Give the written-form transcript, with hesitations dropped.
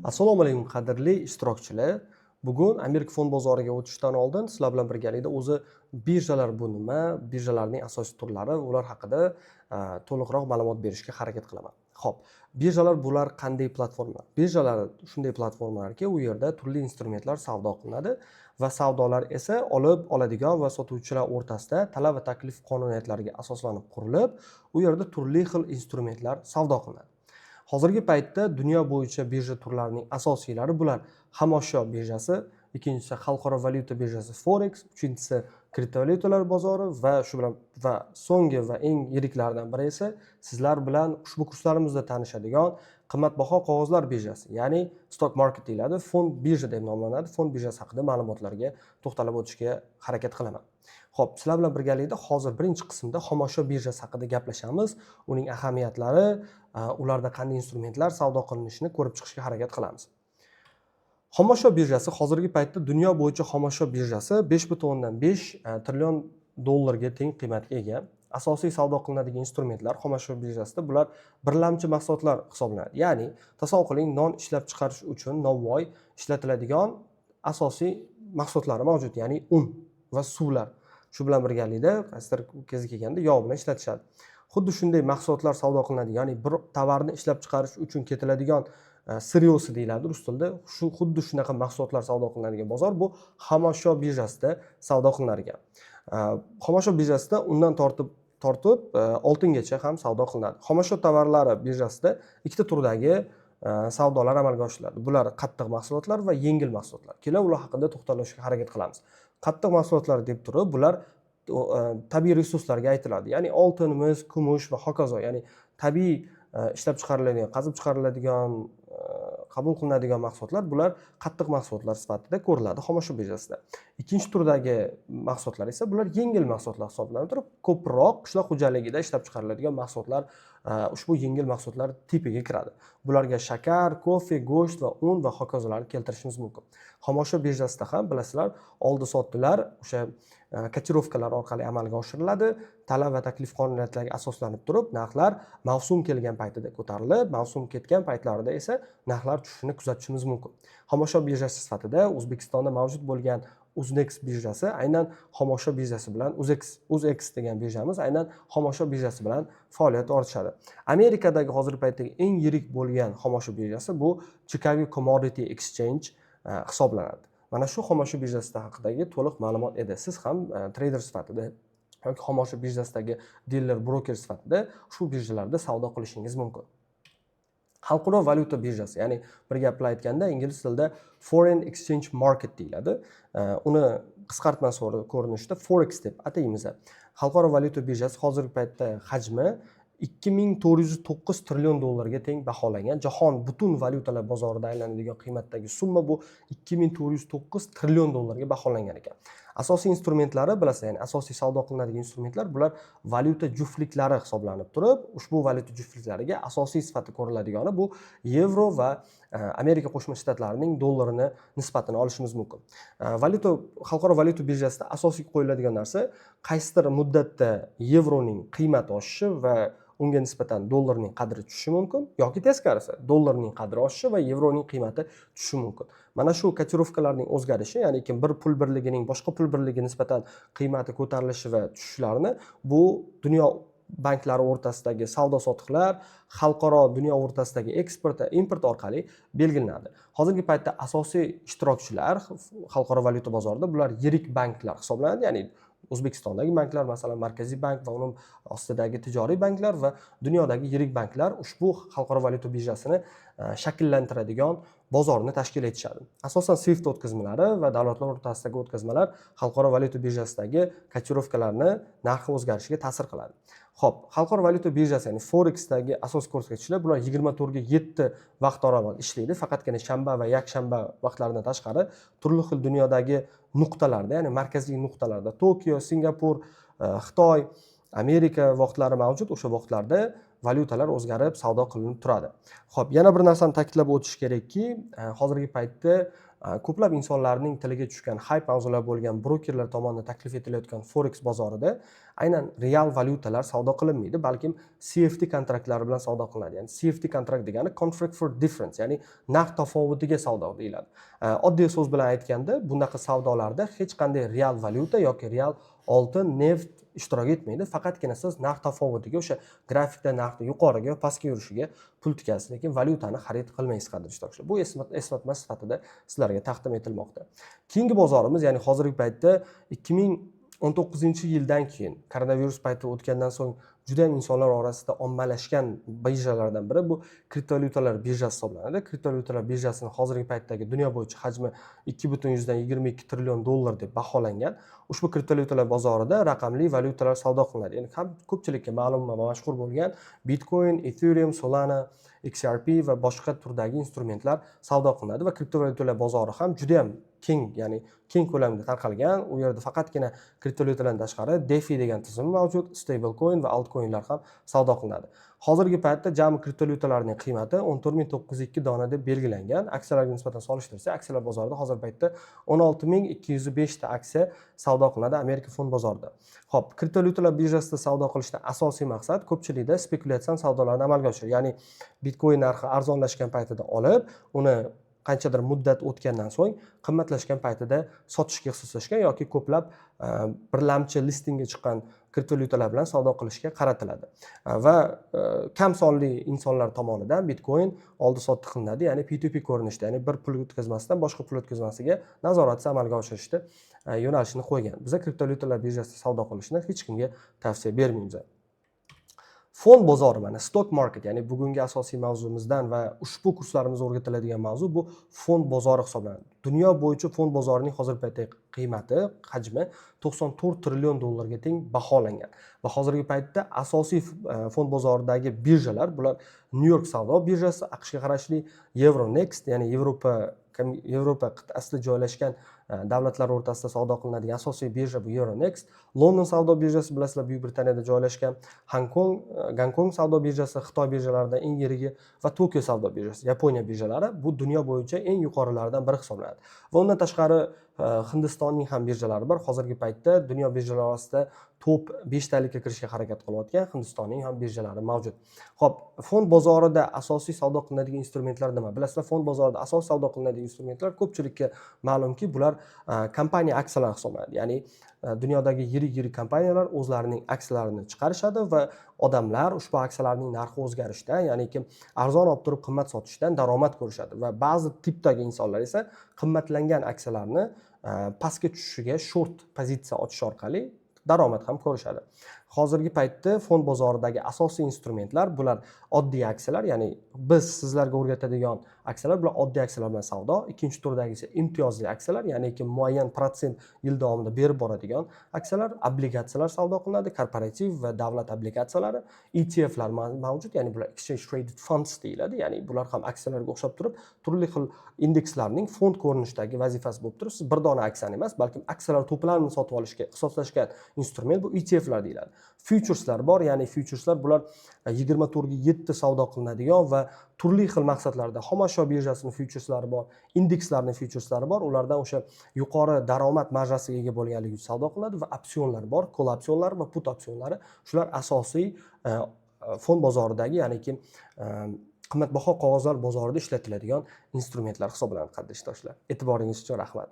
Assalomu alaykum qadrli ishtirokchilar. Bugun Amerika fond bozoriga o'tishdan oldin sizlar bilan birgalikda o'zi birjalar bu nima, birjalarning asosiy turlari, ular haqida to'liqroq ma'lumot berishga harakat qilaman. Xo'p, birjalar bular qanday platformalar? Birjalar shunday platformalarki, u yerda turli instrumentlar savdo qilinadi va savdolar esa oladigan va sotuvchilar o'rtasida talab va taklif qonuniyatlariga asoslanib qurilib, u yerda turli xil instrumentlar savdo qilinadi. Hozirgi paytda dunyo bo'yicha birja turlarining asosiylari bular: xomashyo birjasi, ikkinchisi xalqaro valyuta birjasi Forex, uchinchisi kriptovalyutalar bozori va so'nggi va eng yiriklaridan biri esa sizlar bilan ushbu kurslarimizda tanishadigan qimmatbaho qog'ozlar birjasi, ya'ni stock market deyiladi, fond birja deb nomlanadi. Fond birjasi haqida ma'lumotlarga to'xtalib o'tishga harakat qilaman. Xo'p, sizlar bilan birgalikda hozir birinchi qismda xomashyo birjasi haqida gaplashamiz, uning ahamiyatlari, ularda qanday instrumentlar savdo qilinishini ko'rib chiqishga harakat qilamiz. Xomashyo birjasi hozirgi paytda dunyo bo'yicha xomashyo birjasi 5.5 trillion dollarga teng qiymatga ega. Asosiy savdo qilinadigan instrumentlar xomashyo birjasida bular birlamchi mahsulotlar hisoblanadi. Ya'ni tasavvur qiling, non ishlab chiqarish uchun novvoy ishlatiladigan asosiy mahsulotlari mavjud, ya'ni un va suvlar. Shu bilan birgalikda qaysidir kezi kelganda yog' bilan ishlatishadi. Xuddi shunday mahsulotlar savdo qilinadi, ya'ni bir tovarni ishlab chiqarish uchun ketiladigan siryosi deyiladi rus tilida. Xuddi shunaqa mahsulotlar savdo qilinadigan bozor bu xomashyo birjasida savdo qilinar ekan. Xomashyo birjasida undan tortib oltingacha ham savdo qilinadi. Xomashyo tovarlari birjasida ikkita turdagi savdolar amalga oshiriladi. Bular qattiq mahsulotlar va yengil mahsulotlar. Keling, ular haqida to'xtalishga harakat qilamiz. Qattiq mahsulotlar deb turib, bular tabiiy resurslarga aytiladi. Ya'ni oltin, mis, kumush va hokazo, ya'ni tabiiy ishlab chiqariladigan, qazib chiqariladigan, qabul qilinadigan mahsulotlar, bular qattiq mahsulotlar sifatida ko'riladi xomashyo birjasida. Ikkinchi turdagi mahsulotlar esa bular yengil mahsulotlar hisoblanib turib, ko'proq qishloq xo'jaligida ishlab chiqariladigan mahsulotlar ushbu yengil mahsulotlar tipiga kiradi. Bularga shakar, kofe, go'sht va un va hokazolarni keltirishimiz mumkin. Xomashyo birjasida ham bilasizlar, oldi-sotdilar o'sha kotirovkalar orqali amalga oshiriladi. Talab va taklif qonuniyatlariga asoslanib turib, narxlar mavsum kelgan paytida ko'tarilib, mavsum ketgan paytlarida esa narxlar tushishini kuzatishimiz mumkin. Xomashyo birjasi sifatida O'zbekistonda mavjud bo'lgan Uznex birjasi aynan xomashyo birjasi bilan UzX degan birjamiz aynan xomashyo birjasi bilan faoliyat yuritishadi. Amerikadagi hozirgi paytdagi eng yirik bo'lgan xomashyo birjasi bu Chicago Commodity Exchange hisoblanadi. Mana shu xomashyo birjasi haqidagi to'liq ma'lumot edi. Siz ham trader sifatida yoki xomashyo birjasidagi dealer, broker sifatida ushbu birjalarda savdo qilishingiz mumkin. Xalqaro valyuta birjasi, ya'ni bir gap bilan aytganda ingliz tilida foreign exchange market deyiladi. Uni qisqartma ko'rinishida Forex deb ataymiz. Xalqaro valyuta birjasi hozirgi paytda hajmi 2409 trillion dollarga teng baholangan. Jahon butun valyutalar bozorida aylanadigan qiymatdagi summa bu 2409 trillion dollarga baholangan ekan. Asosiy instrumentlari bilasizlar, ya'ni asosiy savdo qilinadigan instrumentlar bular valyuta juftliklari hisoblanib turib, ushbu valyuta juftliklariga asosiy sifatida ko'riladigani bu yevro va Amerika Qo'shma Shtatlarining dollarini nisbatini olishimiz mumkin. Xalqaro valyuta birjasida asosiy qo'yiladigan narsa qaysidir muddatda yevroning qiymati oshishi va unga nisbatan dollarning qadri tushishi mumkin, yoki teskarisi, dollarning qadri oshishi va yevroning qiymati tushishi mumkin. Mana shu kotirovkalarning o'zgarishi, ya'ni bir pul birligining boshqa pul birligiga nisbatan qiymati ko'tarilishi va tushishlarini bu dunyo banklari o'rtasidagi savdo-sotiqlar, xalqaro dunyo o'rtasidagi eksport va import orqali belgilanadi. Hozirgi paytda asosiy ishtirokchilar xalqaro valyuta bozorida bular yirik banklar hisoblanadi, ya'ni O'zbekistondagi banklar, masalan, Markaziy bank va uning ostidagi tijoriy banklar va dunyodagi yirik banklar ushbu xalqaro valyuta birjasini shakllantiradigan bozorni tashkil etishadi. Asosan SWIFT o'tkazmalari va davlatlar o'rtasidagi o'tkazmalar xalqaro valyuta birjasidagi kotirovkalarni narxi o'zgarishiga ta'sir qiladi. Xo'p, xalqaro valyuta birjasi, ya'ni Forexdagi asosiy ko'rsatkichlar bular 24 ga 7 vaqt oralig'ida ishlaydi. Faqatgina shanba va yakshanba vaqtlaridan tashqari turli xil dunyodagi nuqtalarda, ya'ni markaziy nuqtalarda Tokio, Singapur, Xitoy, Amerika vaqtlari mavjud. O'sha vaqtlarda valyutalar o'zgarib savdo qilinib turadi. Xo'p, yana bir narsani ta'kidlab o'tish kerakki, hozirgi paytda ko'plab insonlarning tiliga tushgan hype mavzular bo'lgan brokerlar tomonidan taklif etilayotgan forex bozorida aynan real valyutalar savdo qilinmaydi, balkim CFD kontraktlari bilan savdo qilinadi. Ya'ni CFD kontrakt degani contract for difference, ya'ni narx tafovutiga savdo deyiladi. Oddiy so'z bilan aytganda, bunaqa savdolarda hech qanday real valyuta yoki real oltin, neft ishtirok etmaydi. Faqatgina siz narx tafovutiga, o'sha grafikda narxni yuqoriga va pastga yurishiga pul tikasiz, lekin valyutani xarid qilmaysiz, qadrli ishtirokchilar. Bu eslatma sifatida sizlarga taqdim etilmoqda. Keyingi bozorimiz, ya'ni hozirgi paytda 2019-yildan keyin koronavirus payti o'tgandan so'ng juda ham insonlar orasida ommalashgan birjalardan biri bu kriptovalyutalar birjasi hisoblanadi. Kriptovalyutalar birjasining hozirgi paytdagi dunyo bo'yicha hajmi 2,22 trillion dollar deb baholangan. Ushbu kriptovalyutalar bozorida raqamli valyutalar savdo qilinadi. Ya'ni ham ko'pchilikka ma'lum va mashhur bo'lgan Bitcoin, Ethereum, Solana, XRP va boshqa turdagi instrumentlar savdo qilinadi va kriptovalyutalar bozori ham juda ham keng, ya'ni keng ko'lamda tarqalgan. U yerda faqatgina kriptovalyutalardan tashqari DeFi degan tizim mavjud, stablecoin va altcoinlar ham savdo qilinadi. Hozirgi paytda jami kriptovalyutalarning qiymati 14.902 dona deb belgilangan. Aksiyalarga nisbatan solishtirsa, aksiyalar bozorida hozir paytda 16.205 ta aksiya savdo qilinadi Amerika fond bozorida. Xo'p, kriptovalyutalar birjasida savdo qilishdan asosiy maqsad ko'pchilikda spekulyatsion savdolarni amalga oshirish. Ya'ni Bitcoin narxi arzonlashgan paytida olib, uni qanchadir muddat o'tgandan so'ng qimmatlashgan paytida sotishga ixtisoslashgan yoki ko'plab birlamchi listingga chiqqan kriptovalyutalar bilan savdo qilishga qaratiladi. Va kam sonli insonlar tomonidan Bitcoin oldi-sotdi qilinadi, ya'ni P2P ko'rinishda, ya'ni bir pul o'tkazmasidan boshqa pul o'tkazmasiga nazoratsiz amalga oshirishda yo'nalishini qo'ygan. Biz kriptovalyutalar birjasida savdo qilishni hech kimga tavsiya bermaymiz. Fond bozori, mana stock market, ya'ni bugungi asosiy mavzumizdan va ushbu kurslarimiz o'rgatiladigan mavzu bu fond bozori hisoblanadi. Dunyo bo'yicha fond bozorining hozirgi paytdagi qiymati, hajmi 94 trillion dollarga teng baholangan. Va hozirgi paytda asosiy fond bozoridagi birjalar, bular New York savdo birjasi, AQShga qarashli Euronext, ya'ni Yevropa qit'asida joylashgan davlatlar o'rtasida savdo qilinadigan asosiy birja bu Euronext, London savdo birjasi, bilasizlar, Buyuk Britaniyada joylashgan, Gonkong savdo birjasi, Xitoy birjalaridan eng yirigi va Tokio savdo birjasi, Yaponiya birjalari bu dunyo bo'yicha eng yuqorilaridan biri hisoblanadi. Va undan tashqari Hindistonning ham birjalari bor. Hozirgi paytda dunyo birjalari orasida top 5 talikka kirishga harakat qilayotgan Hindistonning ham birjalari mavjud. Xo'p, fond bozorida asosiy savdo qilinadigan instrumentlar nima? Bilasizlar, fond bozorida asosiy savdo qilinadigan instrumentlar ko'pchilikka ma'lumki, bular kompaniya aksiyalari hisoblanadi. Ya'ni dunyodagi yirik kompaniyalar o'zlarining aksiyalarini chiqarishadi va odamlar ushbu aksiyalarning narxi o'zgarishidan, ya'ni kim arzon olib turib qimmat sotishdan daromad ko'rishadi va ba'zi tipdagi insonlar esa qimmatlangan aksiyalarni pastga tushishiga short pozitsiya ochish orqali daromad ham ko'rishadi. Hozirgi paytda fond bozoridagi asosiy instrumentlar bular oddiy aksiyalar, ya'ni biz sizlarga o'rgatadigan aksiyalar bular oddiy aksiyalar bilan savdo. Ikkinchi turdagisi imtiyozli aksiyalar, ya'ni ki muayyan protsent yil davomida berib boradigan aksiyalar, obligatsiyalar savdo qilinadi, korporativ va davlat obligatsiyalari, ETFlar mavjud, ya'ni bular exchange traded funds deyiladi, ya'ni bular ham aksiyalarga o'xshab turib, turli xil indekslarning fond ko'rinishidagi vazifasi bo'lib turib, siz bir dona aksiyani emas, balki aksiyalar to'plamini sotib olishga ixtisoslashgan instrument bu ETFlar deyiladi. Futureslar bor, ya'ni futureslar bular 24 ga 7 savdo qilinadigan va turli xil maqsadlarda xomashyo birjasining futureslari bor, indekslarning futureslari bor, ulardan o'sha yuqori daromad marjasiga ega bo'lganligi savdo qilinadi va opsionlar bor, call opsionlari va put opsionlari. Shular asosiy fond bozoridagi, ya'ni ki qimmatbaho qog'ozlar bozorida ishlatiladigan instrumentlar hisoblanadi, qadrli ishtirokchilar. E'tiboringiz uchun rahmat.